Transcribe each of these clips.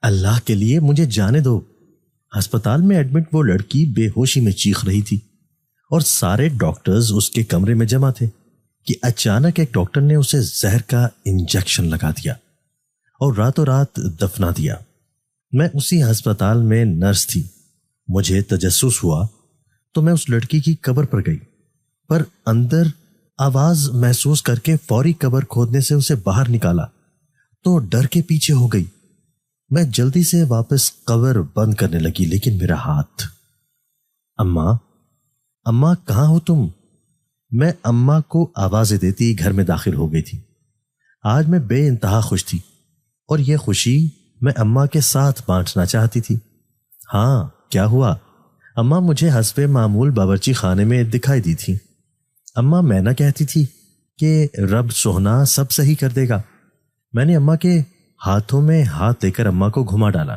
اللہ کے لیے مجھے جانے دو۔ ہسپتال میں ایڈمٹ وہ لڑکی بے ہوشی میں چیخ رہی تھی اور سارے ڈاکٹرز اس کے کمرے میں جمع تھے کہ اچانک ایک ڈاکٹر نے اسے زہر کا انجیکشن لگا دیا اور راتوں رات دفنا دیا۔ میں اسی ہسپتال میں نرس تھی۔ مجھے تجسس ہوا تو میں اس لڑکی کی قبر پر گئی، پر اندر آواز محسوس کر کے فوری قبر کھودنے سے اسے باہر نکالا تو ڈر کے پیچھے ہو گئی۔ میں جلدی سے واپس قبر بند کرنے لگی، لیکن میرا ہاتھ۔ اماں، اماں کہاں ہو تم؟ میں اماں کو آوازیں دیتی گھر میں داخل ہو گئی تھی۔ آج میں بے انتہا خوش تھی اور یہ خوشی میں اماں کے ساتھ بانٹنا چاہتی تھی۔ ہاں، کیا ہوا؟ اماں مجھے حسب معمول باورچی خانے میں دکھائی دی تھی۔ اماں میں نہ کہتی تھی کہ رب سوہنا سب صحیح کر دے گا۔ میں نے اماں کے ہاتھوں میں ہاتھ دے کر اماں کو گھما ڈالا۔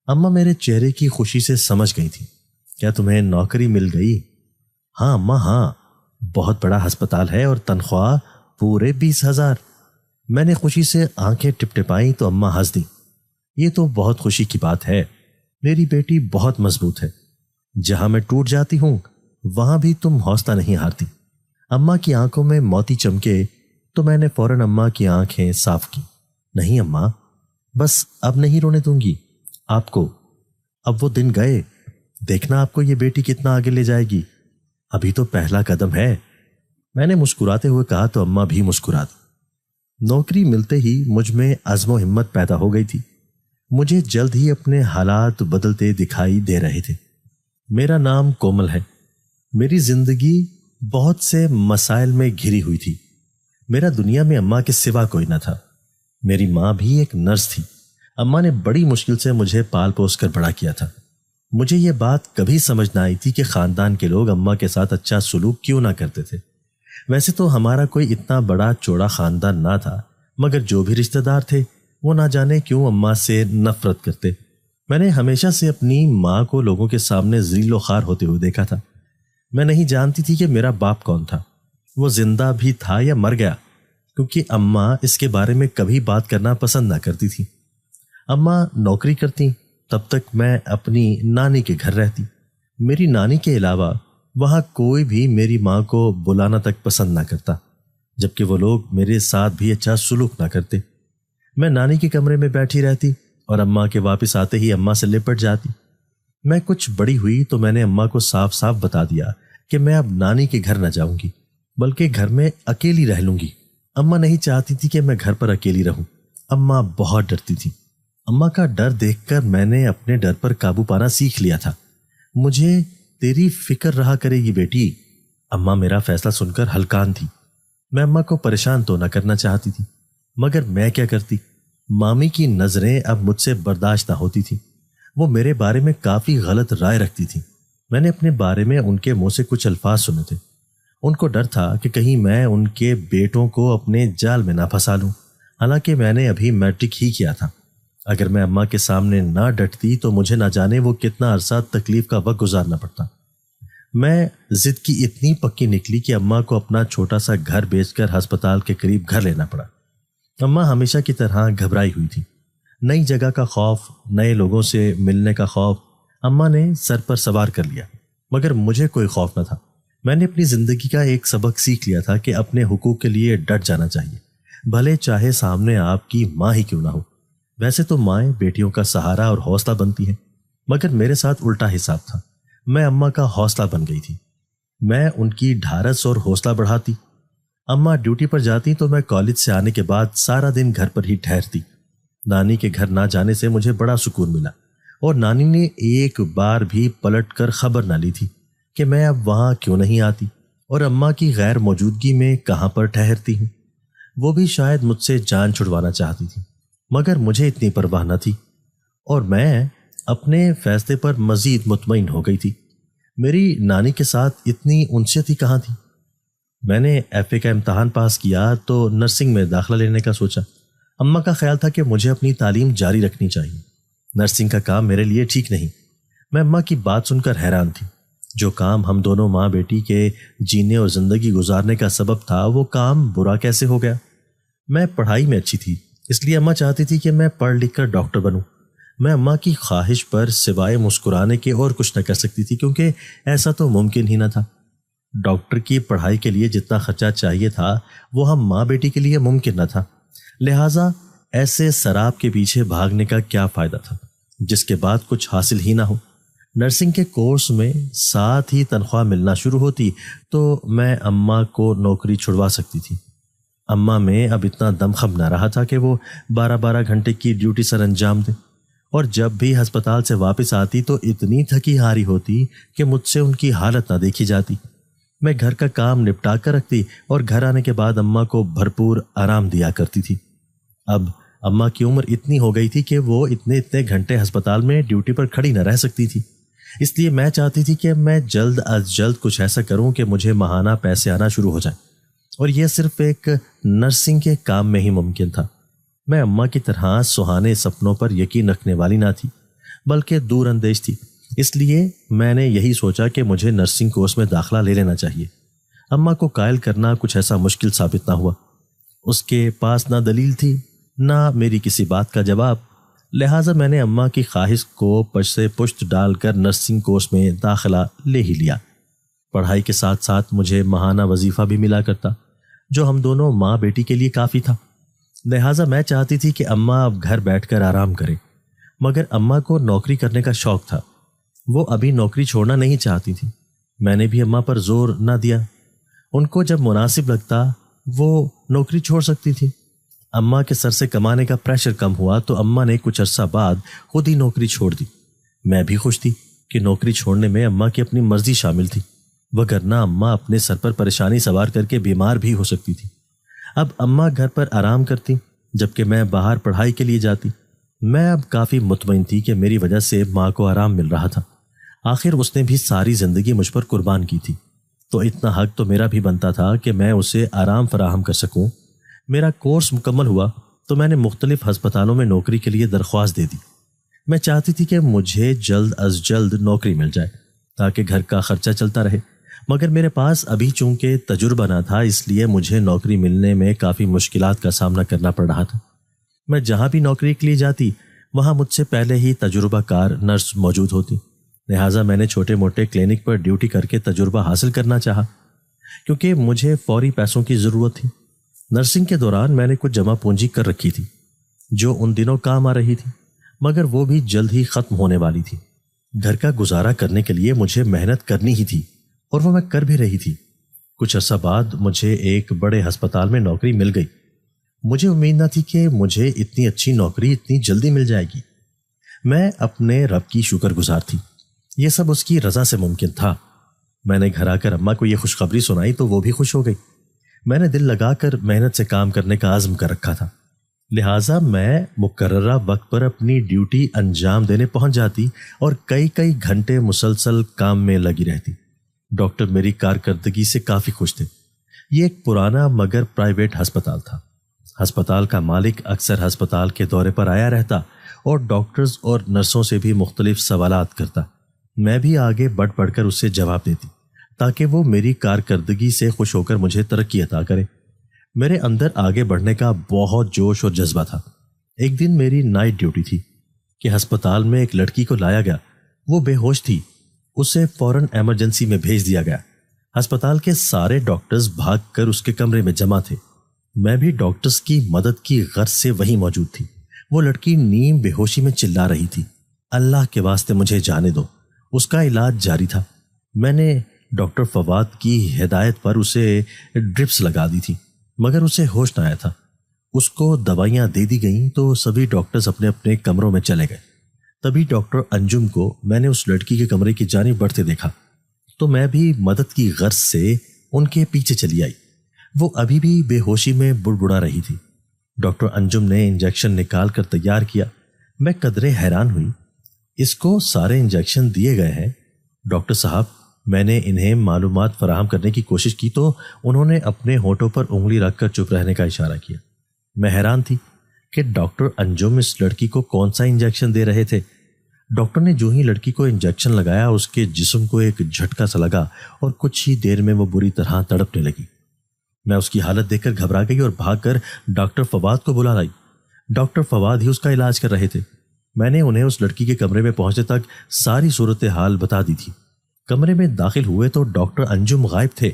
اماں میرے چہرے کی خوشی سے سمجھ گئی تھی۔ کیا تمہیں نوکری مل گئی؟ ہاں اماں، ہاں، بہت بڑا ہسپتال ہے اور تنخواہ پورے 20,000۔ میں نے خوشی سے آنکھیں ٹپٹپائیں تو اماں ہنس دیں۔ یہ تو بہت خوشی کی بات ہے، میری بیٹی بہت مضبوط ہے۔ جہاں میں ٹوٹ جاتی ہوں وہاں بھی تم حوصلہ نہیں ہارتی۔ اماں کی آنکھوں میں موتی چمکے تو میں نے فوراً اماں کی آنکھیں صاف کی۔ نہیں اماں، بس اب نہیں رونے دوں گی آپ کو۔ اب وہ دن گئے، دیکھنا آپ کو یہ بیٹی کتنا آگے لے جائے گی، ابھی تو پہلا قدم ہے۔ میں نے مسکراتے ہوئے کہا تو اماں بھی مسکرا دی۔ نوکری ملتے ہی مجھ میں عزم و ہمت پیدا ہو گئی تھی۔ مجھے جلد ہی اپنے حالات بدلتے دکھائی دے رہے تھے۔ میرا نام کومل ہے۔ میری زندگی بہت سے مسائل میں گھری ہوئی تھی۔ میرا دنیا میں اماں کے سوا کوئی نہ تھا۔ میری ماں بھی ایک نرس تھی۔ اماں نے بڑی مشکل سے مجھے پال پوس کر بڑا کیا تھا۔ مجھے یہ بات کبھی سمجھ نہ آئی تھی کہ خاندان کے لوگ اماں کے ساتھ اچھا سلوک کیوں نہ کرتے تھے۔ ویسے تو ہمارا کوئی اتنا بڑا چوڑا خاندان نہ تھا، مگر جو بھی رشتہ دار تھے وہ نہ جانے کیوں اماں سے نفرت کرتے۔ میں نے ہمیشہ سے اپنی ماں کو لوگوں کے سامنے ذلیل و خوار ہوتے ہوئے دیکھا تھا۔ میں نہیں جانتی تھی کہ میرا باپ کون تھا، وہ زندہ بھی تھا یا مر گیا، کیونکہ اماں اس کے بارے میں کبھی بات کرنا پسند نہ کرتی تھی۔ اماں نوکری کرتی، تب تک میں اپنی نانی کے گھر رہتی۔ میری نانی کے علاوہ وہاں کوئی بھی میری ماں کو بلانا تک پسند نہ کرتا، جبکہ وہ لوگ میرے ساتھ بھی اچھا سلوک نہ کرتے۔ میں نانی کے کمرے میں بیٹھی رہتی اور اماں کے واپس آتے ہی اماں سے لپٹ جاتی۔ میں کچھ بڑی ہوئی تو میں نے اماں کو صاف صاف بتا دیا کہ میں اب نانی کے گھر نہ جاؤں گی، بلکہ گھر میں اکیلی رہ لوں گی۔ اماں نہیں چاہتی تھی کہ میں گھر پر اکیلی رہوں۔ اماں بہت ڈرتی تھی۔ اماں کا ڈر دیکھ کر میں نے اپنے ڈر پر قابو پانا سیکھ لیا تھا۔ مجھے تیری فکر رہا کرے گی بیٹی۔ اماں میرا فیصلہ سن کر ہلکان تھی۔ میں اماں کو پریشان تو نہ کرنا چاہتی تھی، مگر میں کیا کرتی؟ مامی کی نظریں اب مجھ سے برداشت نہ ہوتی تھی۔ وہ میرے بارے میں کافی غلط رائے رکھتی تھی۔ میں نے اپنے بارے میں ان کے منہ سے کچھ الفاظ سنے تھے۔ ان کو ڈر تھا کہ کہیں میں ان کے بیٹوں کو اپنے جال میں نہ پھنسا لوں، حالانکہ میں نے ابھی میٹرک ہی کیا تھا۔ اگر میں اماں کے سامنے نہ ڈٹتی تو مجھے نہ جانے وہ کتنا عرصہ تکلیف کا وقت گزارنا پڑتا۔ میں ضد کی اتنی پکی نکلی کہ اماں کو اپنا چھوٹا سا گھر بیچ کر ہسپتال کے قریب گھر لینا پڑا۔ اماں ہمیشہ کی طرح گھبرائی ہوئی تھی۔ نئی جگہ کا خوف، نئے لوگوں سے ملنے کا خوف اماں نے سر پر سوار کر لیا، مگر مجھے کوئی خوف نہ تھا۔ میں نے اپنی زندگی کا ایک سبق سیکھ لیا تھا کہ اپنے حقوق کے لیے ڈٹ جانا چاہیے، بھلے چاہے سامنے آپ کی ماں ہی کیوں نہ ہو۔ ویسے تو مائیں بیٹیوں کا سہارا اور حوصلہ بنتی ہیں، مگر میرے ساتھ الٹا حساب تھا۔ میں اماں کا حوصلہ بن گئی تھی۔ میں ان کی ڈھارس اور حوصلہ بڑھاتی۔ اماں ڈیوٹی پر جاتی تو میں کالج سے آنے کے بعد سارا دن گھر پر ہی ٹھہرتی۔ نانی کے گھر نہ جانے سے مجھے بڑا سکون ملا، اور نانی نے ایک بار بھی پلٹ کر خبر نہ لی تھی کہ میں اب وہاں کیوں نہیں آتی اور اماں کی غیر موجودگی میں کہاں پر ٹھہرتی ہوں۔ وہ بھی شاید مجھ سے جان چھڑوانا چاہتی تھی، مگر مجھے اتنی پرواہ نہ تھی، اور میں اپنے فیصلے پر مزید مطمئن ہو گئی تھی۔ میری نانی کے ساتھ اتنی انست ہی کہاں تھی۔ میں نے ایف اے کا امتحان پاس کیا تو نرسنگ میں داخلہ لینے کا سوچا۔ اماں کا خیال تھا کہ مجھے اپنی تعلیم جاری رکھنی چاہیے، نرسنگ کا کام میرے لیے ٹھیک نہیں۔ میں اماں کی بات سن کر حیران تھی۔ جو کام ہم دونوں ماں بیٹی کے جینے اور زندگی گزارنے کا سبب تھا، وہ کام برا کیسے ہو گیا؟ میں پڑھائی میں اچھی تھی، اس لیے اماں چاہتی تھی کہ میں پڑھ لکھ کر ڈاکٹر بنوں۔ میں اماں کی خواہش پر سوائے مسکرانے کے اور کچھ نہ کر سکتی تھی، کیونکہ ایسا تو ممکن ہی نہ تھا۔ ڈاکٹر کی پڑھائی کے لیے جتنا خرچہ چاہیے تھا وہ ہم ماں بیٹی کے لیے ممکن نہ تھا، لہٰذا ایسے سراب کے پیچھے بھاگنے کا کیا فائدہ تھا جس کے بعد کچھ حاصل ہی نہ ہو۔ نرسنگ کے کورس میں ساتھ ہی تنخواہ ملنا شروع ہوتی تو میں اماں کو نوکری چھڑوا سکتی تھی۔ اماں میں اب اتنا دم خم نہ رہا تھا کہ وہ 12 گھنٹے کی ڈیوٹی سر انجام دیں، اور جب بھی ہسپتال سے واپس آتی تو اتنی تھکی ہاری ہوتی کہ مجھ سے ان کی حالت نہ دیکھی جاتی۔ میں گھر کا کام نپٹا کر رکھتی اور گھر آنے کے بعد اماں کو بھرپور آرام دیا کرتی تھی۔ اب اماں کی عمر اتنی ہو گئی تھی کہ وہ اتنے گھنٹے ہسپتال میں ڈیوٹی پر کھڑی نہ رہ سکتی تھی، اس لیے میں چاہتی تھی کہ میں جلد از جلد کچھ ایسا کروں کہ مجھے ماہانہ پیسے آنا شروع ہو جائیں، اور یہ صرف ایک نرسنگ کے کام میں ہی ممکن تھا۔ میں اماں کی طرح سہانے سپنوں پر یقین رکھنے والی نہ تھی، بلکہ دور اندیش تھی، اس لیے میں نے یہی سوچا کہ مجھے نرسنگ کورس میں داخلہ لے لینا چاہیے۔ اماں کو قائل کرنا کچھ ایسا مشکل ثابت نہ ہوا۔ اس کے پاس نہ دلیل تھی نہ میری کسی بات کا جواب، لہٰذا میں نے اماں کی خواہش کو پش سے پشت ڈال کر نرسنگ کورس میں داخلہ لے ہی لیا۔ پڑھائی کے ساتھ ساتھ مجھے ماہانہ وظیفہ بھی ملا کرتا جو ہم دونوں ماں بیٹی کے لیے کافی تھا، لہٰذا میں چاہتی تھی کہ اماں اب گھر بیٹھ کر آرام کرے، مگر اماں کو نوکری کرنے کا شوق تھا، وہ ابھی نوکری چھوڑنا نہیں چاہتی تھی۔ میں نے بھی اماں پر زور نہ دیا، ان کو جب مناسب لگتا وہ نوکری چھوڑ سکتی تھی۔ اماں کے سر سے کمانے کا پریشر کم ہوا تو اماں نے کچھ عرصہ بعد خود ہی نوکری چھوڑ دی۔ میں بھی خوش تھی کہ نوکری چھوڑنے میں اماں کی اپنی مرضی شامل تھی، وگرنہ اماں اپنے سر پر پریشانی سوار کر کے بیمار بھی ہو سکتی تھی۔ اب اماں گھر پر آرام کرتی جبکہ میں باہر پڑھائی کے لیے جاتی۔ میں اب کافی مطمئن تھی کہ میری وجہ سے ماں کو آرام مل رہا تھا، آخر اس نے بھی ساری زندگی مجھ پر قربان کی تھی، تو اتنا حق تو میرا بھی بنتا تھا کہ میں اسے آرام فراہم کر سکوں۔ میرا کورس مکمل ہوا تو میں نے مختلف ہسپتالوں میں نوکری کے لیے درخواست دے دی۔ میں چاہتی تھی کہ مجھے جلد از جلد نوکری مل جائے تاکہ گھر کا خرچہ چلتا رہے، مگر میرے پاس ابھی چونکہ تجربہ نہ تھا، اس لیے مجھے نوکری ملنے میں کافی مشکلات کا سامنا کرنا پڑ رہا تھا۔ میں جہاں بھی نوکری کے لیے جاتی وہاں مجھ سے پہلے ہی تجربہ کار نرس موجود ہوتی، لہٰذا میں نے چھوٹے موٹے کلینک پر ڈیوٹی کر کے تجربہ حاصل کرنا چاہا، کیونکہ مجھے فوری پیسوں کی ضرورت تھی۔ نرسنگ کے دوران میں نے کچھ جمع پونجی کر رکھی تھی جو ان دنوں کام آ رہی تھی، مگر وہ بھی جلد ہی ختم ہونے والی تھی۔ گھر کا گزارا کرنے کے لیے مجھے محنت کرنی ہی تھی، اور وہ میں کر بھی رہی تھی۔ کچھ عرصہ بعد مجھے ایک بڑے ہسپتال میں نوکری مل گئی۔ مجھے امید نہ تھی کہ مجھے اتنی اچھی نوکری اتنی جلدی مل جائے گی۔ میں اپنے رب کی شکر گزار تھی، یہ سب اس کی رضا سے ممکن تھا۔ میں نے گھر آ کر اماں کو یہ خوشخبری سنائی تو وہ بھی خوش ہو گئی۔ میں نے دل لگا کر محنت سے کام کرنے کا عزم کر رکھا تھا، لہٰذا میں مقررہ وقت پر اپنی ڈیوٹی انجام دینے پہنچ جاتی اور کئی گھنٹے مسلسل کام میں لگی رہتی۔ ڈاکٹر میری کارکردگی سے کافی خوش تھے۔ یہ ایک پرانا مگر پرائیویٹ ہسپتال تھا۔ ہسپتال کا مالک اکثر ہسپتال کے دورے پر آیا رہتا اور ڈاکٹرز اور نرسوں سے بھی مختلف سوالات کرتا۔ میں بھی آگے بڑھ کر اسے جواب دیتی تاکہ وہ میری کارکردگی سے خوش ہو کر مجھے ترقی عطا کرے۔ میرے اندر آگے بڑھنے کا بہت جوش اور جذبہ تھا۔ ایک دن میری نائٹ ڈیوٹی تھی کہ ہسپتال میں ایک لڑکی کو لایا گیا، وہ بے ہوش تھی، اسے فوراً ایمرجنسی میں بھیج دیا گیا۔ ہسپتال کے سارے ڈاکٹرز بھاگ کر اس کے کمرے میں جمع تھے۔ میں بھی ڈاکٹرز کی مدد کی غرض سے وہیں موجود تھی۔ وہ لڑکی نیم بے ہوشی میں چلا رہی تھی۔ اللہ کے واسطے مجھے جانے دو، اس کا علاج جاری تھا۔ میں نے ڈاکٹر فواد کی ہدایت پر اسے ڈرپس لگا دی تھی، مگر اسے ہوش نہ آیا تھا۔ اس کو دوائیاں دے دی گئیں تو سبھی ڈاکٹرز اپنے اپنے کمروں میں چلے گئے۔ تبھی ڈاکٹر انجم کو میں نے اس لڑکی کے کمرے کی جانب بڑھتے دیکھا تو میں بھی مدد کی غرض سے ان کے پیچھے چلی آئی۔ وہ ابھی بھی بے ہوشی میں بڑبڑا رہی تھی۔ ڈاکٹر انجم نے انجیکشن نکال کر تیار کیا۔ میں قدرے حیران ہوئی، اس کو سارے انجیکشن دیے گئے ہیں ڈاکٹر صاحب۔ میں نے انہیں معلومات فراہم کرنے کی کوشش کی تو انہوں نے اپنے ہونٹوں پر انگلی رکھ کر چپ رہنے کا اشارہ کیا۔ میں حیران تھی کہ ڈاکٹر انجم اس لڑکی کو کون سا انجیکشن دے رہے تھے۔ ڈاکٹر نے جو ہی لڑکی کو انجیکشن لگایا اس کے جسم کو ایک جھٹکا سا لگا اور کچھ ہی دیر میں وہ بری طرح تڑپنے لگی۔ میں اس کی حالت دیکھ کر گھبرا گئی اور بھاگ کر ڈاکٹر فواد کو بلا لائی۔ ڈاکٹر فواد ہی اس کا علاج کر رہے تھے۔ میں نے انہیں اس لڑکی کے کمرے میں پہنچنے تک ساری صورتحال بتا دی تھی۔ کمرے میں داخل ہوئے تو ڈاکٹر انجم غائب تھے،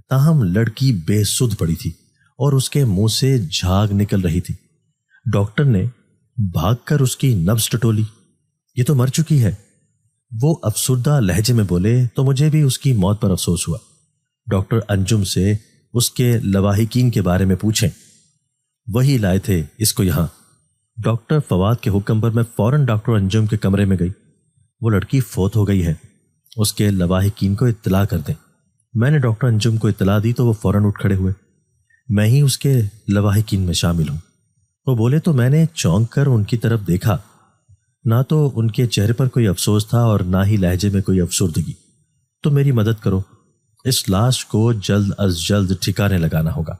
تاہم لڑکی بے سدھ پڑی تھی اور اس کے منہ سے جھاگ نکل رہی تھی۔ ڈاکٹر نے بھاگ کر اس کی نبض ٹٹولی۔ یہ تو مر چکی ہے، وہ افسردہ لہجے میں بولے تو مجھے بھی اس کی موت پر افسوس ہوا۔ ڈاکٹر انجم سے اس کے لواحقین کے بارے میں پوچھیں، وہی لائے تھے اس کو یہاں۔ ڈاکٹر فواد کے حکم پر میں فوراً ڈاکٹر انجم کے کمرے میں گئی۔ وہ لڑکی فوت ہو گئی ہے، اس کے لواحقین کو اطلاع کر دیں۔ میں نے ڈاکٹر انجم کو اطلاع دی تو وہ فوراً اٹھ کھڑے ہوئے۔ میں ہی اس کے لواحقین میں شامل ہوں۔ وہ بولے تو میں نے چونک کر ان کی طرف دیکھا، نہ تو ان کے چہرے پر کوئی افسوس تھا اور نہ ہی لہجے میں کوئی افسردگی۔ تو میری مدد کرو، اس لاش کو جلد از جلد ٹھکانے لگانا ہوگا۔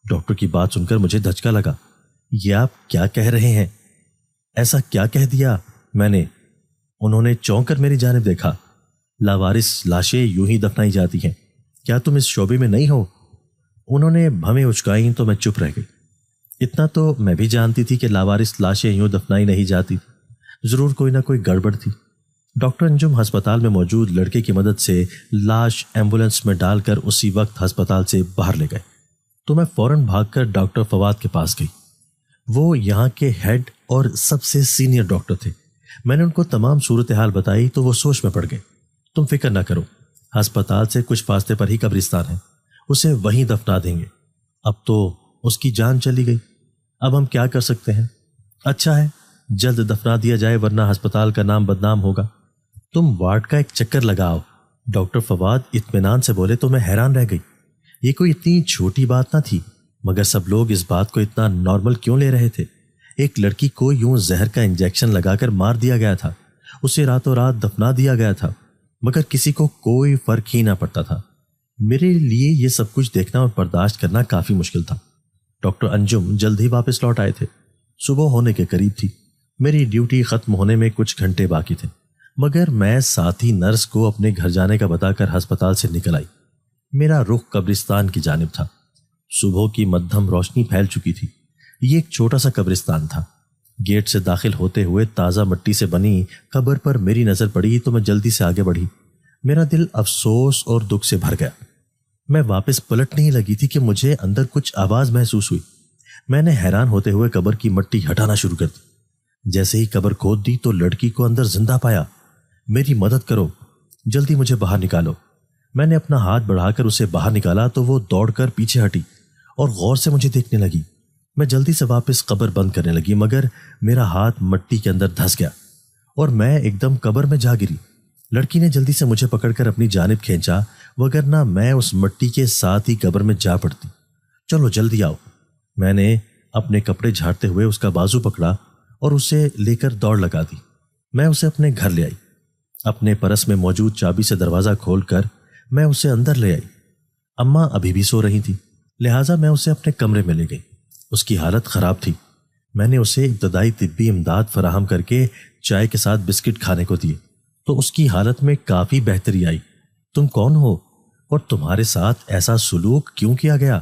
ڈاکٹر کی بات سن کر مجھے دھچکا لگا۔ یہ آپ کیا کہہ رہے ہیں؟ ایسا کیا کہہ دیا میں نے؟ انہوں نے چونک کر میری جانب دیکھا۔ لاوارث لاشیں یوں ہی دفنائی جاتی ہیں، کیا تم اس شعبے میں نہیں ہو؟ انہوں نے بھویں اچکائیں تو میں چپ رہ گئی۔ اتنا تو میں بھی جانتی تھی کہ لاوارث لاشیں یوں دفنائی نہیں جاتی، ضرور کوئی نہ کوئی گڑبڑ تھی۔ ڈاکٹر انجم ہسپتال میں موجود لڑکے کی مدد سے لاش ایمبولینس میں ڈال کر اسی وقت ہسپتال سے باہر لے گئے تو میں فوراً بھاگ کر ڈاکٹر فواد کے پاس گئی۔ وہ یہاں کے ہیڈ اور سب سے سینئر ڈاکٹر تھے۔ میں نے ان کو تمام صورتحال بتائی تو وہ سوچ میں پڑ گئے۔ تم فکر نہ کرو، ہسپتال سے کچھ فاصلے پر ہی قبرستان ہے، اسے وہیں دفنا دیں گے۔ اب تو اس کی جان چلی گئی، اب ہم کیا کر سکتے ہیں؟ اچھا ہے جلد دفنا دیا جائے ورنہ ہسپتال کا نام بدنام ہوگا۔ تم وارڈ کا ایک چکر لگاؤ، ڈاکٹر فواد اطمینان سے بولے تو میں حیران رہ گئی۔ یہ کوئی اتنی چھوٹی بات نہ تھی، مگر سب لوگ اس بات کو اتنا نارمل کیوں لے رہے تھے؟ ایک لڑکی کو یوں زہر کا انجیکشن لگا کر مار دیا گیا تھا، اسے راتوں رات دفنا دیا گیا تھا، مگر کسی کو کوئی فرق ہی نہ پڑتا تھا۔ میرے لیے یہ سب کچھ دیکھنا اور برداشت کرنا کافی مشکل تھا۔ ڈاکٹر انجم جلد ہی واپس لوٹ آئے تھے۔ صبح ہونے کے قریب تھی، میری ڈیوٹی ختم ہونے میں کچھ گھنٹے باقی تھے، مگر میں ساتھی نرس کو اپنے گھر جانے کا بتا کر ہسپتال سے نکل آئی۔ میرا رخ قبرستان کی جانب تھا۔ صبح کی مدھم روشنی پھیل چکی تھی۔ یہ ایک چھوٹا سا قبرستان تھا۔ گیٹ سے داخل ہوتے ہوئے تازہ مٹی سے بنی قبر پر میری نظر پڑی تو میں جلدی سے آگے بڑھی۔ میرا دل افسوس اور دکھ سے بھر گیا۔ میں واپس پلٹ نہیں لگی تھی کہ مجھے اندر کچھ آواز محسوس ہوئی۔ میں نے حیران ہوتے ہوئے قبر کی مٹی ہٹانا شروع کر دی۔ جیسے ہی قبر کھود دی تو لڑکی کو اندر زندہ پایا۔ میری مدد کرو، جلدی مجھے باہر نکالو۔ میں نے اپنا ہاتھ بڑھا کر اسے باہر نکالا تو وہ دوڑ کر پیچھے ہٹی اور غور سے مجھے دیکھنے لگی۔ میں جلدی سے واپس قبر بند کرنے لگی، مگر میرا ہاتھ مٹی کے اندر دھس گیا اور میں ایک دم قبر میں جا گری۔ لڑکی نے جلدی سے مجھے پکڑ کر اپنی جانب کھینچا، وگرنہ میں اس مٹی کے ساتھ ہی قبر میں جا پڑتی۔ چلو جلدی آؤ۔ میں نے اپنے کپڑے جھاڑتے ہوئے اس کا بازو پکڑا اور اسے لے کر دوڑ لگا دی۔ میں اسے اپنے گھر لے آئی۔ اپنے پرس میں موجود چابی سے دروازہ کھول کر میں اسے اندر لے آئی۔ اماں ابھی بھی سو رہی تھی، لہٰذا میں اسے اپنے کمرے میں لے گئی۔ اس کی حالت خراب تھی۔ میں نے اسے ابتدائی طبی امداد فراہم کر کے چائے کے ساتھ بسکٹ کھانے کو دیے تو اس کی حالت میں کافی بہتری آئی۔ تم کون ہو اور تمہارے ساتھ ایسا سلوک کیوں کیا گیا؟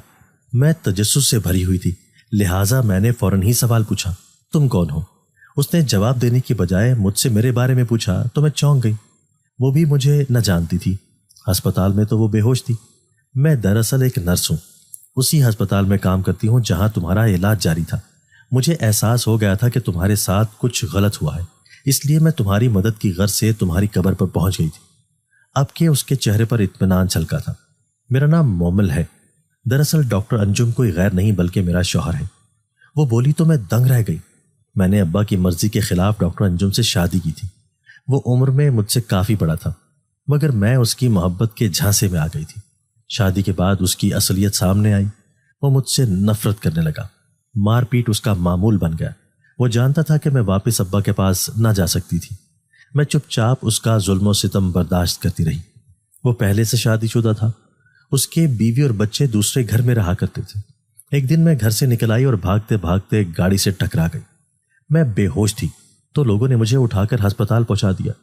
میں تجسس سے بھری ہوئی تھی، لہٰذا میں نے فوراً ہی سوال پوچھا، تم کون ہو؟ اس نے جواب دینے کی بجائے مجھ سے میرے بارے میں پوچھا تو میں چونک گئی۔ وہ بھی مجھے نہ جانتی تھی۔ ہسپتال میں تو وہ بے ہوش تھی۔ میں دراصل ایک نرس ہوں، اسی ہسپتال میں کام کرتی ہوں جہاں تمہارا علاج جاری تھا۔ مجھے احساس ہو گیا تھا کہ تمہارے ساتھ کچھ غلط ہوا ہے، اس لیے میں تمہاری مدد کی غرض سے تمہاری قبر پر پہنچ گئی تھی۔ اب کہ اس کے چہرے پر اطمینان چھلکا تھا۔ میرا نام مومل ہے، دراصل ڈاکٹر انجم کوئی غیر نہیں بلکہ میرا شوہر ہے۔ وہ بولی تو میں دنگ رہ گئی۔ میں نے ابا کی مرضی کے خلاف ڈاکٹر انجم سے شادی کی تھی۔ وہ عمر میں مجھ سے کافی بڑا تھا، مگر میں اس کی محبت کے جھانسے میں آ گئی تھی۔ شادی کے بعد اس کی اصلیت سامنے آئی۔ وہ مجھ سے نفرت کرنے لگا۔ مار پیٹ اس کا معمول بن گیا۔ وہ جانتا تھا کہ میں واپس ابا کے پاس نہ جا سکتی تھی۔ میں چپ چاپ اس کا ظلم و ستم برداشت کرتی رہی۔ وہ پہلے سے شادی شدہ تھا، اس کے بیوی اور بچے دوسرے گھر میں رہا کرتے تھے۔ ایک دن میں گھر سے نکل آئی اور بھاگتے بھاگتے ایک گاڑی سے ٹکرا گئی۔ میں بے ہوش تھی تو لوگوں نے مجھے اٹھا کر ہسپتال پہنچا دیا،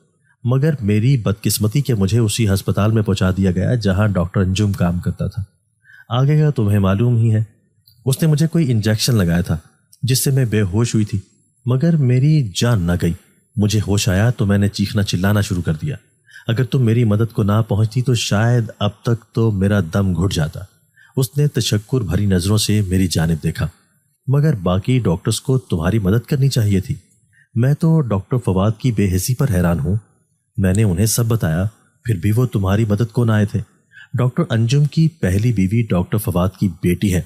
مگر میری بدقسمتی کہ مجھے اسی ہسپتال میں پہنچا دیا گیا جہاں ڈاکٹر انجم کام کرتا تھا۔ آگے کا تمہیں معلوم ہی ہے۔ اس نے مجھے کوئی انجیکشن لگایا تھا جس سے میں بے ہوش ہوئی تھی۔ مگر میری جان نہ گئی. مجھے ہوش آیا تو میں نے چیخنا چلانا شروع کر دیا. اگر تم میری مدد کو نہ پہنچتی تو شاید اب تک تو میرا دم گھٹ جاتا. اس نے تشکر بھری نظروں سے میری جانب دیکھا. مگر باقی ڈاکٹرز کو تمہاری مدد کرنی چاہیے تھی. میں تو ڈاکٹر فواد کی بے حسی پر حیران ہوں. میں نے انہیں سب بتایا، پھر بھی وہ تمہاری مدد کو نہ آئے تھے. ڈاکٹر انجم کی پہلی بیوی ڈاکٹر فواد کی بیٹی ہے،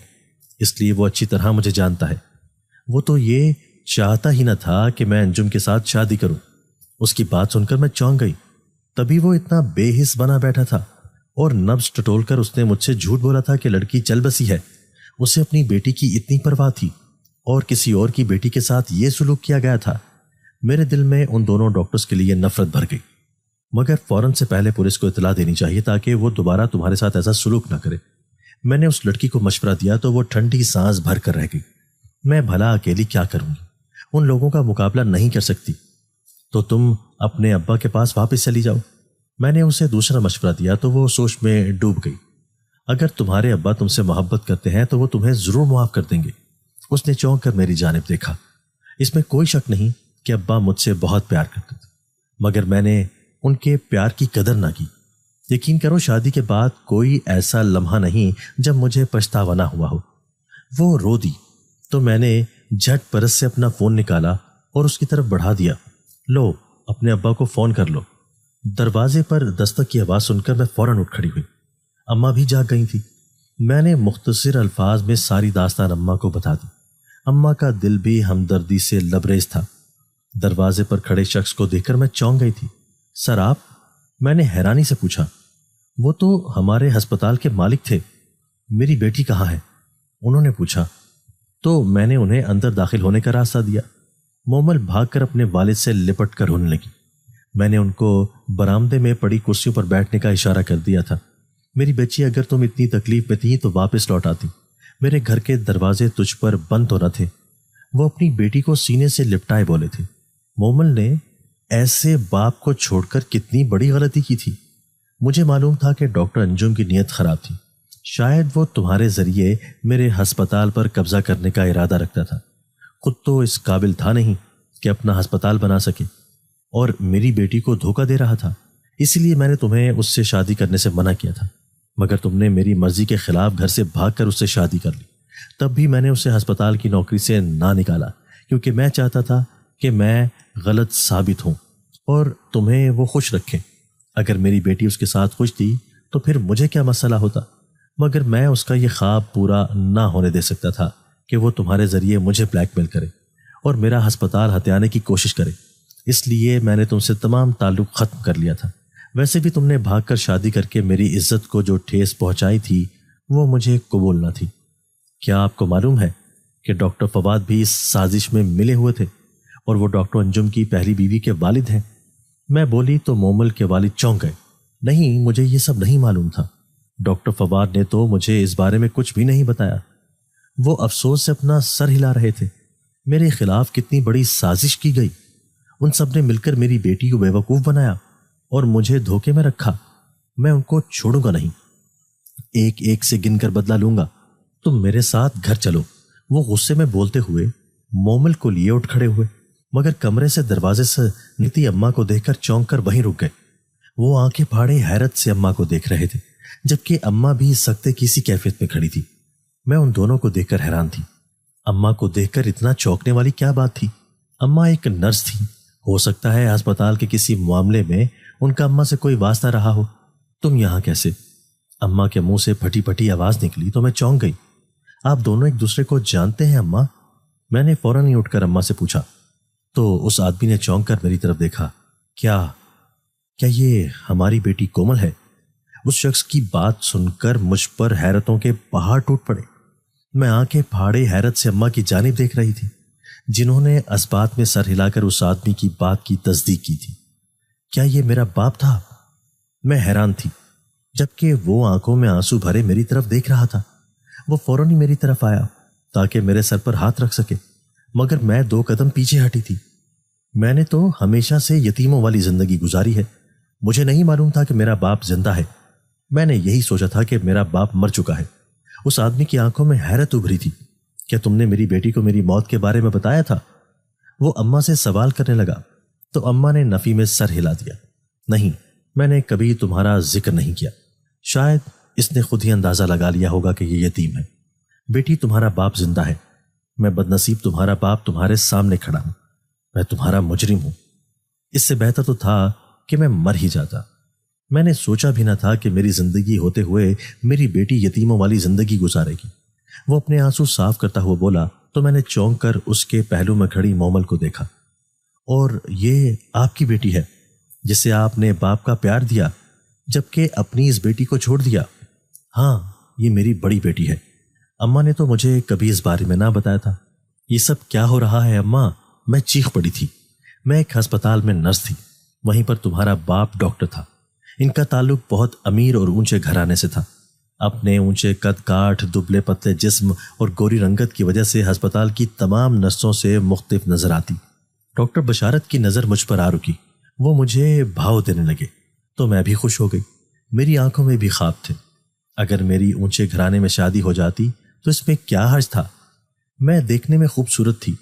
اس لیے وہ اچھی طرح مجھے جانتا ہے. وہ تو یہ چاہتا ہی نہ تھا کہ میں انجم کے ساتھ شادی کروں. اس کی بات سن کر میں چونک گئی. تبھی وہ اتنا بے حس بنا بیٹھا تھا اور نبض ٹٹول کر اس نے مجھ سے جھوٹ بولا تھا کہ لڑکی چل بسی ہے. اسے اپنی بیٹی کی اتنی پرواہ تھی اور کسی اور کی بیٹی کے ساتھ یہ سلوک کیا گیا تھا. میرے دل میں ان دونوں ڈاکٹرز کے لیے نفرت بھر گئی. مگر فوراً سے پہلے پولیس کو اطلاع دینی چاہیے تاکہ وہ دوبارہ تمہارے ساتھ ایسا سلوک نہ کرے. میں نے اس لڑکی کو مشورہ دیا تو وہ ٹھنڈی سانس بھر کر رہ گئی. میں بھلا اکیلی کیا کروں گی؟ ان لوگوں کا مقابلہ نہیں کر سکتی. تو تم اپنے ابا کے پاس واپس چلی جاؤ. میں نے اسے دوسرا مشورہ دیا تو وہ سوچ میں ڈوب گئی. اگر تمہارے ابا تم سے محبت کرتے ہیں تو وہ تمہیں ضرور معاف کر دیں گے. اس نے چونک کر میری جانب دیکھا. اس میں کوئی شک نہیں کہ ابا مجھ سے بہت پیار کرتے تھے، مگر میں نے ان کے پیار کی قدر نہ کی. یقین کرو شادی کے بعد کوئی ایسا لمحہ نہیں جب مجھے پچھتاوا نہ ہوا ہو. وہ رو دی تو میں نے جھٹ پرس سے اپنا فون نکالا اور اس کی طرف بڑھا دیا. لو اپنے ابا کو فون کر لو. دروازے پر دستک کی آواز سن کر میں فوراً اٹھ کھڑی ہوئی. اماں بھی جاگ گئی تھی. میں نے مختصر الفاظ میں ساری داستان اماں کو بتا دی. اماں کا دل بھی ہمدردی سے لبریز تھا. دروازے پر کھڑے شخص کو دیکھ کر میں چونک گئی تھی. سر آپ؟ میں نے حیرانی سے پوچھا. وہ تو ہمارے ہسپتال کے مالک تھے. میری بیٹی کہاں ہے؟ انہوں نے پوچھا. تو میں نے انہیں اندر داخل ہونے کا راستہ دیا. مومل بھاگ کر اپنے والد سے لپٹ کر رونے لگی. میں نے ان کو برآمدے میں پڑی کرسیوں پر بیٹھنے کا اشارہ کر دیا تھا. میری بچی اگر تم اتنی تکلیف میں تھی تو واپس لوٹ آتی. میرے گھر کے دروازے تجھ پر بند تو نہ تھے. وہ اپنی بیٹی کو سینے سے لپٹائے بولے تھے. مومل نے ایسے باپ کو چھوڑ کر کتنی بڑی غلطی کی تھی. مجھے معلوم تھا کہ ڈاکٹر انجم کی نیت خراب تھی. شاید وہ تمہارے ذریعے میرے ہسپتال پر قبضہ کرنے کا ارادہ رکھتا تھا. خود تو اس قابل تھا نہیں کہ اپنا ہسپتال بنا سکے اور میری بیٹی کو دھوکہ دے رہا تھا. اسی لیے میں نے تمہیں اس سے شادی کرنے سے منع کیا تھا. مگر تم نے میری مرضی کے خلاف گھر سے بھاگ کر اس سے شادی کر لی. تب بھی میں نے اسے ہسپتال کی نوکری سے نہ نکالا کیونکہ میں چاہتا تھا کہ میں غلط ثابت ہوں اور تمہیں وہ خوش رکھے. اگر میری بیٹی اس کے ساتھ خوش تھی تو پھر مجھے کیا مسئلہ ہوتا. مگر میں اس کا یہ خواب پورا نہ ہونے دے سکتا تھا کہ وہ تمہارے ذریعے مجھے بلیک میل کرے اور میرا ہسپتال ہتھیانے کی کوشش کرے. اس لیے میں نے تم سے تمام تعلق ختم کر لیا تھا. ویسے بھی تم نے بھاگ کر شادی کر کے میری عزت کو جو ٹھیس پہنچائی تھی وہ مجھے قبول نہ تھی. کیا آپ کو معلوم ہے کہ ڈاکٹر فواد بھی اس سازش میں ملے ہوئے تھے اور وہ ڈاکٹر انجم کی پہلی بیوی کے والد ہیں؟ میں بولی تو مومل کے والد چونک گئے. نہیں، مجھے یہ سب نہیں معلوم تھا. ڈاکٹر فواد نے تو مجھے اس بارے میں کچھ بھی نہیں بتایا. وہ افسوس سے اپنا سر ہلا رہے تھے. میرے خلاف کتنی بڑی سازش کی گئی. ان سب نے مل کر میری بیٹی کو بیوقوف بنایا اور مجھے دھوکے میں رکھا. میں ان کو چھوڑوں گا نہیں. ایک ایک سے گن کر بدلہ لوں گا. تم میرے ساتھ گھر چلو. وہ غصے میں بولتے ہوئے مومل کو لیے اٹھ کھڑے ہوئے مگر کمرے سے دروازے سے نکلتی اماں کو دیکھ کر چونک کر وہیں رک گئے. وہ آنکھیں پھاڑے حیرت سے اماں کو دیکھ رہے تھے جبکہ اماں بھی سکتے کی سی کیفیت میں کھڑی تھی. میں ان دونوں کو دیکھ کر حیران تھی. اماں کو دیکھ کر اتنا چونکنے والی کیا بات تھی؟ اماں ایک نرس تھی. ہو سکتا ہے ہسپتال کے کسی معاملے میں ان کا اماں سے کوئی واسطہ رہا ہو. تم یہاں کیسے؟ اماں کے منہ سے پھٹی پھٹی آواز نکلی تو میں چونک گئی. آپ دونوں ایک دوسرے کو جانتے ہیں اماں؟ میں نے فوراً ہی اٹھ کر اماں سے پوچھا. تو اس آدمی نے چونک کر میری طرف دیکھا. کیا یہ ہماری بیٹی کومل ہے؟ اس شخص کی بات سن کر مجھ پر حیرتوں کے پہاڑ ٹوٹ پڑے. میں آنکھیں پھاڑے حیرت سے اماں کی جانب دیکھ رہی تھی جنہوں نے اسبات میں سر ہلا کر اس آدمی کی بات کی تصدیق کی تھی. کیا یہ میرا باپ تھا؟ میں حیران تھی جبکہ وہ آنکھوں میں آنسو بھرے میری طرف دیکھ رہا تھا. وہ فوراً ہی میری طرف آیا تاکہ میرے سر پر ہاتھ رکھ سکے مگر میں 2 قدم پیچھے ہٹی تھی. میں نے تو ہمیشہ سے یتیموں والی زندگی گزاری ہے. مجھے نہیں معلوم تھا کہ میرا باپ زندہ ہے. میں نے یہی سوچا تھا کہ میرا باپ مر چکا ہے. اس آدمی کی آنکھوں میں حیرت ابھری تھی. کیا تم نے میری بیٹی کو میری موت کے بارے میں بتایا تھا؟ وہ اماں سے سوال کرنے لگا تو اماں نے نفی میں سر ہلا دیا۔ نہیں، میں نے کبھی تمہارا ذکر نہیں کیا۔ شاید اس نے خود ہی اندازہ لگا لیا ہوگا کہ یہ یتیم ہے۔ بیٹی، تمہارا باپ زندہ ہے۔ میں بدنصیب تمہارا باپ تمہارے سامنے کھڑا ہوں۔ میں تمہارا مجرم ہوں۔ اس سے بہتر تو تھا کہ میں مر ہی جاتا۔ میں نے سوچا بھی نہ تھا کہ میری زندگی ہوتے ہوئے میری بیٹی یتیموں والی زندگی گزارے گی۔ وہ اپنے آنسو صاف کرتا ہوا بولا تو میں نے چونک کر اس کے پہلو میں کھڑی مومل کو دیکھا۔ اور یہ آپ کی بیٹی ہے جسے آپ نے باپ کا پیار دیا جبکہ اپنی اس بیٹی کو چھوڑ دیا؟ ہاں، یہ میری بڑی بیٹی ہے۔ اماں نے تو مجھے کبھی اس بارے میں نہ بتایا تھا۔ یہ سب کیا ہو رہا ہے اماں؟ میں چیخ پڑی تھی۔ میں ایک ہسپتال میں نرس تھی، وہیں پر تمہارا باپ ڈاکٹر تھا۔ ان کا تعلق بہت امیر اور اونچے گھرانے سے تھا۔ اپنے اونچے قد کاٹھ، دبلے پتلے جسم اور گوری رنگت کی وجہ سے ہسپتال کی تمام نرسوں سے مختلف نظر آتی۔ ڈاکٹر بشارت کی نظر مجھ پر آ رکی۔ وہ مجھے بھاؤ دینے لگے تو میں بھی خوش ہو گئی۔ میری آنکھوں میں بھی خواب تھے۔ اگر میری اونچے گھرانے میں شادی ہو جاتی تو اس میں کیا حرج تھا؟ میں دیکھنے میں خوبصورت تھی۔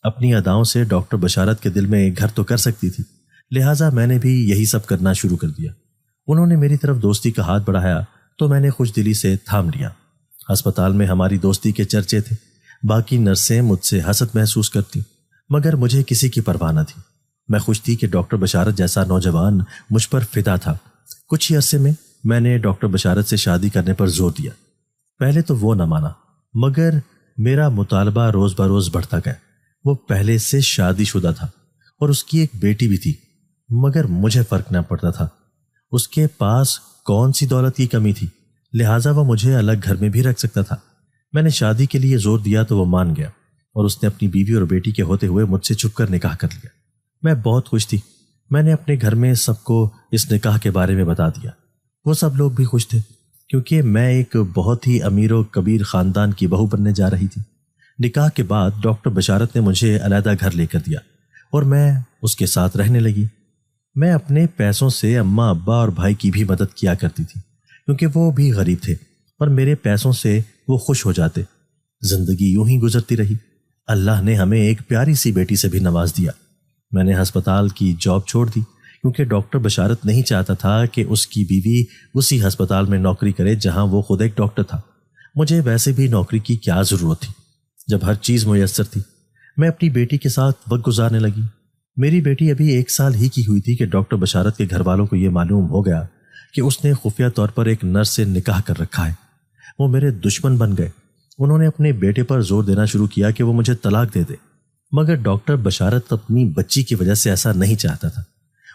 اپنی اداؤں سے ڈاکٹر بشارت کے دل میں گھر تو کر سکتی تھی، لہٰذا میں نے بھی یہی سب کرنا شروع کر دیا۔ انہوں نے میری طرف دوستی کا ہاتھ بڑھایا تو میں نے خوش دلی سے تھام لیا۔ ہسپتال میں ہماری دوستی کے چرچے تھے۔ باقی نرسیں مجھ سے حسد محسوس کرتی، مگر مجھے کسی کی پرواہ نہ تھی۔ میں خوش تھی کہ ڈاکٹر بشارت جیسا نوجوان مجھ پر فدا تھا۔ کچھ ہی عرصے میں نے ڈاکٹر بشارت سے شادی کرنے پر زور دیا۔ پہلے تو وہ نہ مانا، مگر میرا مطالبہ روز بروز بڑھتا گیا۔ وہ پہلے سے شادی شدہ تھا اور اس کی ایک بیٹی بھی تھی، مگر مجھے فرق نہ پڑتا تھا۔ اس کے پاس کون سی دولت کی کمی تھی، لہٰذا وہ مجھے الگ گھر میں بھی رکھ سکتا تھا۔ میں نے شادی کے لیے زور دیا تو وہ مان گیا اور اس نے اپنی بیوی اور بیٹی کے ہوتے ہوئے مجھ سے چھپ کر نکاح کر لیا۔ میں بہت خوش تھی۔ میں نے اپنے گھر میں سب کو اس نکاح کے بارے میں بتا دیا۔ وہ سب لوگ بھی خوش تھے کیونکہ میں ایک بہت ہی امیر و کبیر خاندان کی بہو بننے جا رہی تھی۔ نکاح کے بعد ڈاکٹر بشارت نے مجھے علیحدہ گھر لے کر دیا اور میں اس کے ساتھ رہنے لگی۔ میں اپنے پیسوں سے اماں ابا اور بھائی کی بھی مدد کیا کرتی تھی کیونکہ وہ بھی غریب تھے اور میرے پیسوں سے وہ خوش ہو جاتے۔ زندگی یوں ہی گزرتی رہی۔ اللہ نے ہمیں ایک پیاری سی بیٹی سے بھی نواز دیا۔ میں نے ہسپتال کی جاب چھوڑ دی کیونکہ ڈاکٹر بشارت نہیں چاہتا تھا کہ اس کی بیوی اسی ہسپتال میں نوکری کرے جہاں وہ خود ایک ڈاکٹر تھا۔ مجھے ویسے بھی نوکری کی کیا ضرورت تھی جب ہر چیز میسر تھی۔ میں اپنی بیٹی کے ساتھ وقت گزارنے لگی۔ میری بیٹی ابھی 1 سال ہی کی ہوئی تھی کہ ڈاکٹر بشارت کے گھر والوں کو یہ معلوم ہو گیا کہ اس نے خفیہ طور پر ایک نرس سے نکاح کر رکھا ہے۔ وہ میرے دشمن بن گئے۔ انہوں نے اپنے بیٹے پر زور دینا شروع کیا کہ وہ مجھے طلاق دے دے، مگر ڈاکٹر بشارت اپنی بچی کی وجہ سے ایسا نہیں چاہتا تھا۔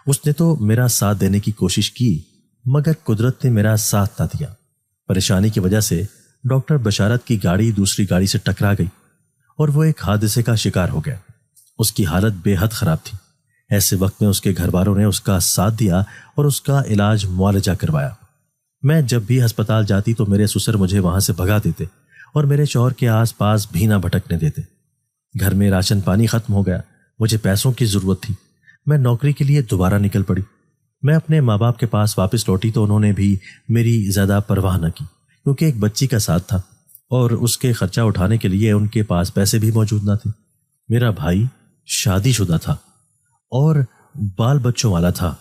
اس نے تو میرا ساتھ دینے کی کوشش کی مگر قدرت نے میرا ساتھ نہ دیا۔ پریشانی کی وجہ سے ڈاکٹر بشارت کی گاڑی دوسری گاڑی سے ٹکرا گئی اور وہ ایک حادثے کا شکار ہو گیا۔ اس کی حالت بے حد خراب تھی۔ ایسے وقت میں اس کے گھر والوں نے اس کا ساتھ دیا اور اس کا علاج معالجہ کروایا۔ میں جب بھی ہسپتال جاتی تو میرے سسر مجھے وہاں سے بھگا دیتے اور میرے شوہر کے آس پاس بھی نہ بھٹکنے دیتے۔ گھر میں راشن پانی ختم ہو گیا۔ مجھے پیسوں کی ضرورت تھی۔ میں نوکری کے لیے دوبارہ نکل پڑی۔ میں اپنے ماں باپ کے پاس واپس لوٹی تو انہوں نے بھی میری زیادہ پرواہ نہ کی کیونکہ ایک بچی کا ساتھ تھا اور اس کے خرچہ اٹھانے کے لیے ان کے پاس پیسے بھی موجود نہ تھے۔ میرا بھائی شادی شدہ تھا اور بال بچوں والا تھا۔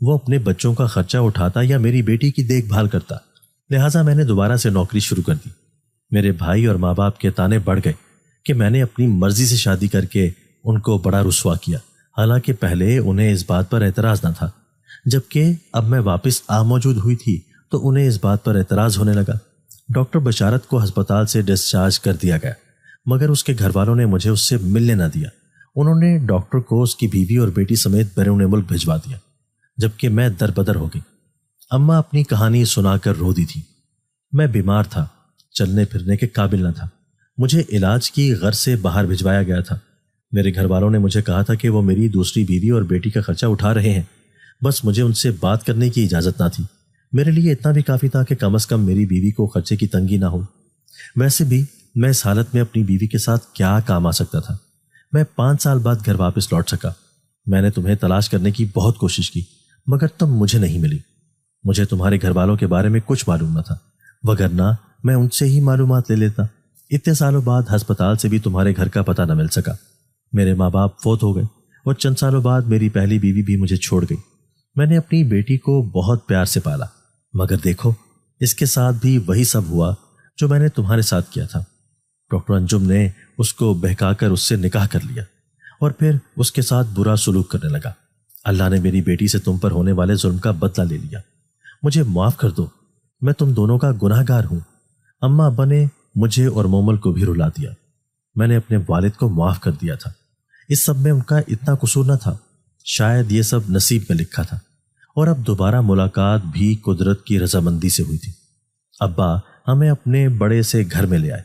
وہ اپنے بچوں کا خرچہ اٹھاتا یا میری بیٹی کی دیکھ بھال کرتا، لہٰذا میں نے دوبارہ سے نوکری شروع کر دی۔ میرے بھائی اور ماں باپ کے تانے بڑھ گئے کہ میں نے اپنی مرضی سے شادی کر کے ان کو بڑا رسوا کیا، حالانکہ پہلے انہیں اس بات پر اعتراض نہ تھا، جبکہ اب میں واپس آ موجود ہوئی تھی تو انہیں اس بات پر اعتراض ہونے لگا۔ ڈاکٹر بشارت کو ہسپتال سے ڈسچارج کر دیا گیا مگر اس کے گھر والوں نے مجھے اس سے ملنے نہ دیا۔ انہوں نے ڈاکٹر کو اس کی بیوی اور بیٹی سمیت بیرون ملک بھجوا دیا، جبکہ میں در بدر ہو گئی۔ اماں اپنی کہانی سنا کر رو دی تھی۔ میں بیمار تھا، چلنے پھرنے کے قابل نہ تھا۔ مجھے علاج کی غرض سے باہر بھجوایا گیا تھا۔ میرے گھر والوں نے مجھے کہا تھا کہ وہ میری دوسری بیوی اور بیٹی کا خرچہ اٹھا رہے ہیں، بس مجھے ان سے بات کرنے کی اجازت نہ تھی۔ میرے لیے اتنا بھی کافی تھا کہ کم از کم میری بیوی کو خرچے کی تنگی نہ ہو۔ ویسے بھی میں اس حالت میں اپنی بیوی کے ساتھ کیا کام آ سکتا تھا۔ میں 5 سال بعد گھر واپس لوٹ سکا۔ میں نے تمہیں تلاش کرنے کی بہت کوشش کی مگر تم مجھے نہیں ملی۔ مجھے تمہارے گھر والوں کے بارے میں کچھ معلوم نہ تھا، وگرنہ میں ان سے ہی معلومات لے لیتا۔ اتنے سالوں بعد ہسپتال سے بھی تمہارے گھر کا پتہ نہ مل سکا۔ میرے ماں باپ فوت ہو گئے اور چند سالوں بعد میری پہلی بیوی بھی مجھے چھوڑ گئی۔ میں نے اپنی بیٹی کو بہت پیار سے پالا، مگر دیکھو اس کے ساتھ بھی وہی سب ہوا جو میں نے تمہارے ساتھ کیا تھا۔ ڈاکٹر انجم نے اس کو بہکا کر اس سے نکاح کر لیا اور پھر اس کے ساتھ برا سلوک کرنے لگا۔ اللہ نے میری بیٹی سے تم پر ہونے والے ظلم کا بدلہ لے لیا۔ مجھے معاف کر دو، میں تم دونوں کا گناہ گار ہوں۔ اماں ابا نے مجھے اور مومل کو بھی رلا دیا۔ میں نے اپنے والد کو معاف کر دیا تھا۔ اس سب میں ان کا اتنا قصور نہ تھا، شاید یہ سب نصیب میں لکھا تھا، اور اب دوبارہ ملاقات بھی قدرت کی رضامندی سے ہوئی تھی۔ ابا ہمیں اپنے بڑے سے گھر میں لے آئے۔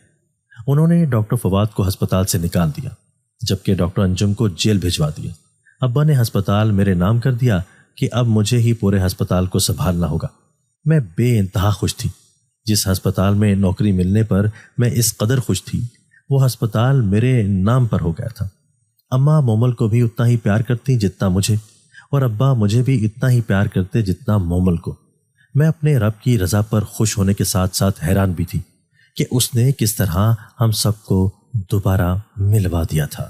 انہوں نے ڈاکٹر فواد کو ہسپتال سے نکال دیا، جبکہ ڈاکٹر انجم کو جیل بھجوا دیا۔ ابا نے ہسپتال میرے نام کر دیا کہ اب مجھے ہی پورے ہسپتال کو سنبھالنا ہوگا۔ میں بے انتہا خوش تھی۔ جس ہسپتال میں نوکری ملنے پر میں اس قدر خوش تھی، وہ ہسپتال میرے نام پر ہو گیا تھا۔ اماں مومل کو بھی اتنا ہی پیار کرتی جتنا مجھے، اور ابا مجھے بھی اتنا ہی پیار کرتے جتنا مومل کو۔ میں اپنے رب کی رضا پر خوش ہونے کے ساتھ ساتھ حیران بھی تھی کہ اس نے کس طرح ہم سب کو دوبارہ ملوا دیا تھا۔